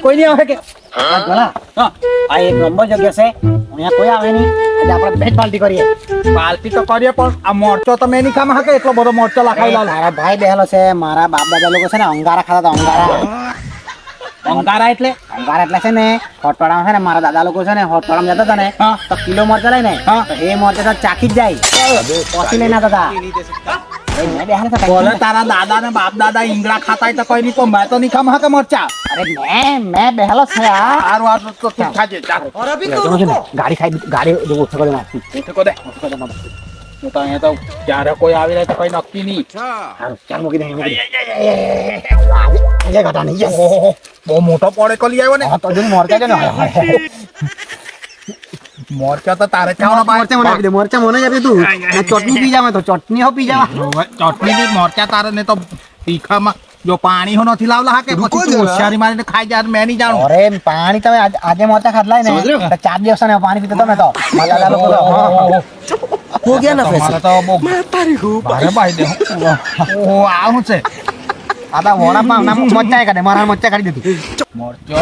કોઈ નહીં આવે કે આ એક નંબર જગ્યા છે અહીંયા કોઈ આવે નહીં આજે આપણે ભેજ પાલટી કરીએ પાલટી તો કરીએ પણ આ મોરચો તમે એની કામ હકે એટલો બધો મોરચો લખાયેલો તારા ભાઈ બેહેલો છે મારા બાપ દાદા લોકો છે ને અંગારા ખાતા હતા અંગારા એટલે છે ને હોટવાડામાં છે ને મારા દાદા લોકો છે ને હોટવાડામાં જતા હતા ને તો કિલો મરચા લઈને તો એ મરચા તો ચાખી જ જાય પછી લઈને આવતા હતા બોલે તારા દાદા ને બાપ દાદા ઈંગડા ખાતા તો કોઈ નહીં પણ મેં તો નહીં ખામ હકે મરચા અરે મેં બેહેલો છે સારું આ તો તું ખાજે ચાલ ગાડી ખાઈ ગાડી ઓછો કરી નાખી ઠીકો દે હું તો અહીંયા તો ક્યારે કોઈ આવી જાય તો કોઈ નક્કી નહીં સારું ચાલ મૂકી દે ઘટા નહીં બહુ મોટો પડે કો લઈ આવ્યો ને તો જો મરચા છે ને મોરચા તો તારે ખાવાના મરચા મને જ આપી તું ચટણી પી જાવ તો ચટણી હો પી જાવ ચટણી ની મોરચા તારે ને તો તીખામાં જો પાણી હો નથી લાવલા હા કે પછી તું હોશિયારી મારીને ખાઈ જા મેં નહીં જાણું અરે પાણી તમે આજે મરચા ખાટલાય ને તો 4 દિવસ ને પાણી પીતો તમે તો હો ગયા ના મારે તો બહુ ભારે ભાઈ દે ઓહો આ શું છે આદા વોડા માં નામ મરચા કાઢે મારા મરચા કાઢી દીધું મોરચો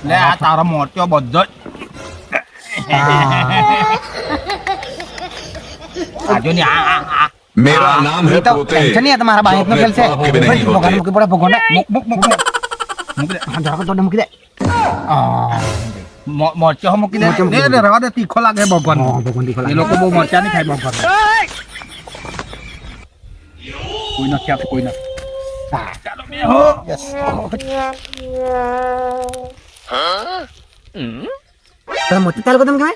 લે આ તારો મોરચો બધો આજો ને આ मेरा नाम है पोते टेंशन नहीं है तुम्हारा बाइक में खेल से भगवान मुके बड़ा भगवान મુક દે जरा तो मुके दे મોરચો હો મૂકી દે ને રવા દે તીખો લાગે ભગવાન भगवान दिखला એ લોકો બહુ મરચા નહીં ખાય ભગવાન કોઈ ન ક્યાં કોઈ ન ચાલો મે હો यस तो मोटे तेल को तुम क्या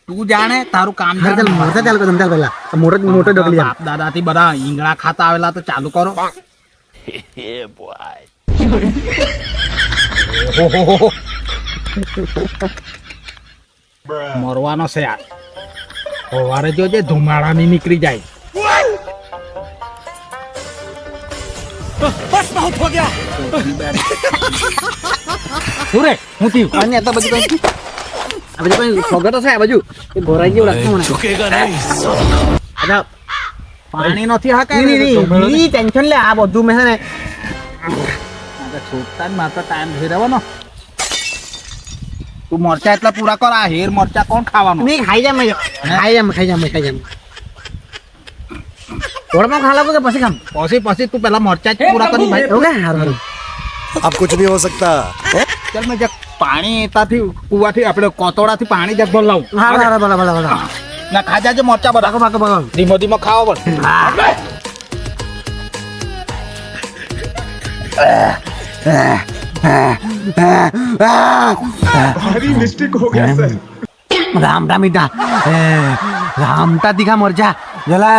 તું જાણે તારું કામ चल मोटे तेल को तुम तेल पहला मोटे मोटे डगली जा બાપ દાદા થી બધા ઈંગણા ખાતા આવેલા તો ચાલુ કરો મરવાનો છે યાર સવારે જોજે ધુમાડા ની નીકળી જાય શું રે હું થયું અને તો બધું કઈ આ બધું કઈ ફોગટો છે આ બાજુ એ ભરાઈ ગયું લાગતું મને झुकेगा नहीं અચ્છા પાણી નથી હા ની ટેન્શન લે આ બધું મેં છે ને છોકતા માત્ર ટાઈમ થઈ રહેવાનો તું મરચા એટલા પૂરા કર આ હેર મરચા કોણ ખાવાનું નહીં ખાઈ જામ થોડા ખા લાગો કે પછી ખામ પછી તું પેલા મરચા જ પૂરા કરી ભાઈ ઓકે હારું अब कुछ नहीं हो सकता ચાલ મેં જક પાણી એતાથી કુવાથી આપણે કોતોડાથી પાણી જક ભર લાવું હારું ભલા ના ખાજા જે મરચા બધા બાકો ધીમો ધીમો ખાવા પડે भारी मिस्टेक हो गया सर राम मीठा रामटा दिखा मरचा जला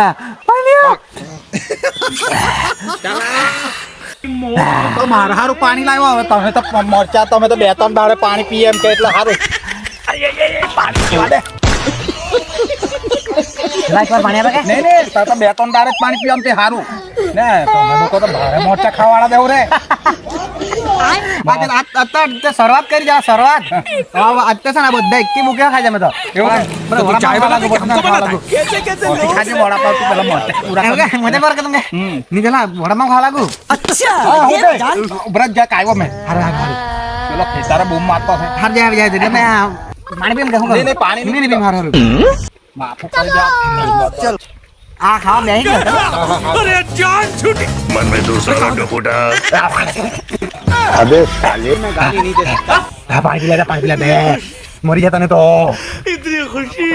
તો મારા હારું પાણી લાવ્યો હવે તમે તો મરચા તમે તો 2-3 દાડે પાણી પીએ એમ કે એટલે હારું પાણી પીવા દે પાણી આવે કે નહીં તો 2-3 દાડે જ પાણી પીવા એમ તે હારું ને તમે લોકો તો ભારે મરચા ખાવાળા દેવ રે શરૂઆત કરી જા શરૂઆત અત્યારે છે ને બધા એકી મૂક્યા ખાય અમે તો ખાજે વડાપાવ તું પેલા મરચા પૂરા મજા પર કે તમને ની પેલા વડામાં ખા લાગુ ઉભરાજ જા કાયો મેં પેલો ખેતારે બૂમ મારતો છે હાર જાય એટલે મેં પાણી પીમ કે નહીં પાણી નહીં પીમ હારું માફો કરી જા આ ખાવા બેહી ગયો अरे जान छूटी मन में दूसरा लड्डू फूटा अबे साले ગાડી નહીં દે પાણી પીલા દે મરી જતા ને તો इतनी खुशी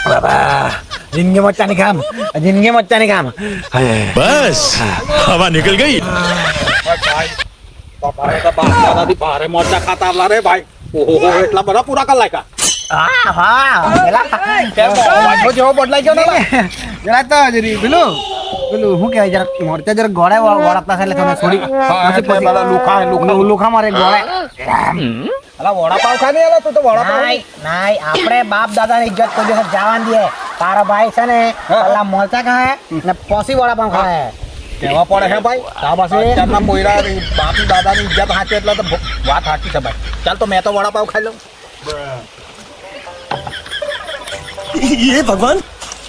બાબા જિંદગી મચ્ચા ની કામ बस हवा निकल गई ભારે મરચા ખાતા આવલા રે ભાઈ ઓહો એટલા બધા પૂરા કર લાગ્યા હા પેલા જેવો બદલાઈ ગયો ને જરા તો પેલું પેલું શું કહેવાય જરા મોરચા જરા ગોળે વળાપતા છે એટલે તમે થોડી હા એટલે બધા લુખા લુખા મારે ગોળે અલા વડાપાવ ખા નહીં તું તો વડાપાવ નાઈ નાઈ આપણે બાપ દાદાની ઇજ્જત કોઈ દિવસ જવાન દે તારા ભાઈ છે ને પેલા મોરચા ખાય ને પછી વડાપાવ ખાય કેવા પડે હે ભાઈ તા પાસે અત્યારના પોયરા બાપ દાદાની ઇજ્જત સાચે એટલે તો વાત સાચી છે ભાઈ ચાલ તો મેં તો વડાપાવ ખાઈ લઉં ये भगवान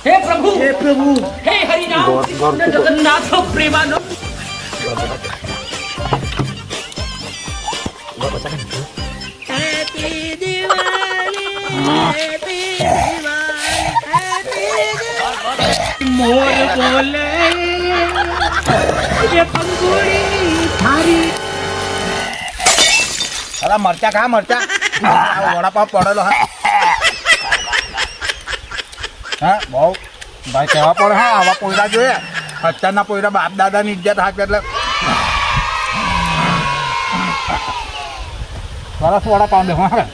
हे प्रभु हे हरिनाम कृष्ण जगन्नाथ प्रेमानंद मोर बोले ये पंगुड़ी थारी અલા મરચા ખા મરચા વડાપાવ પડેલો હા બહુ ભાઈ કેવા પડે હા આવા પોયરા જોઈએ અત્યારના પોયરા બાપ દાદાની ઇજ્જત હાથ એટલે સરસ વડાપાવ દે હા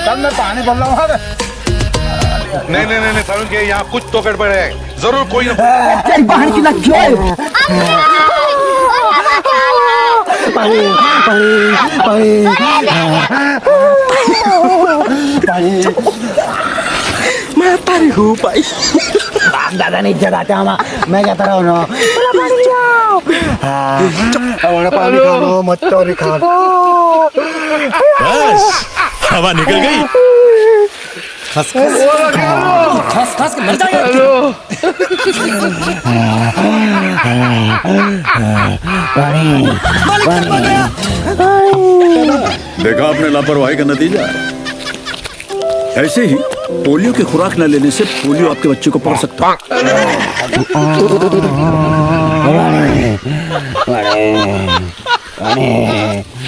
ચાલ મેં પાણી ભરલાવું હા नहीं नहीं नहीं तरुण के यहाँ कुछ तो गड़बड़ है जरूर कोई ना मैं तारी हूँ भाई बाप दादाની ઇજ્જત આતે આમાં મેં કહેતા રહો નો हमारा पानी खा लो मच्छर खा लो बस हवा निकल गई खस खस के मर जाएगा देखा आपने लापरवाही का नतीजा है ऐसे ही पोलियो की खुराक न लेने से पोलियो आपके बच्चे को पकड़ सकता है પાણી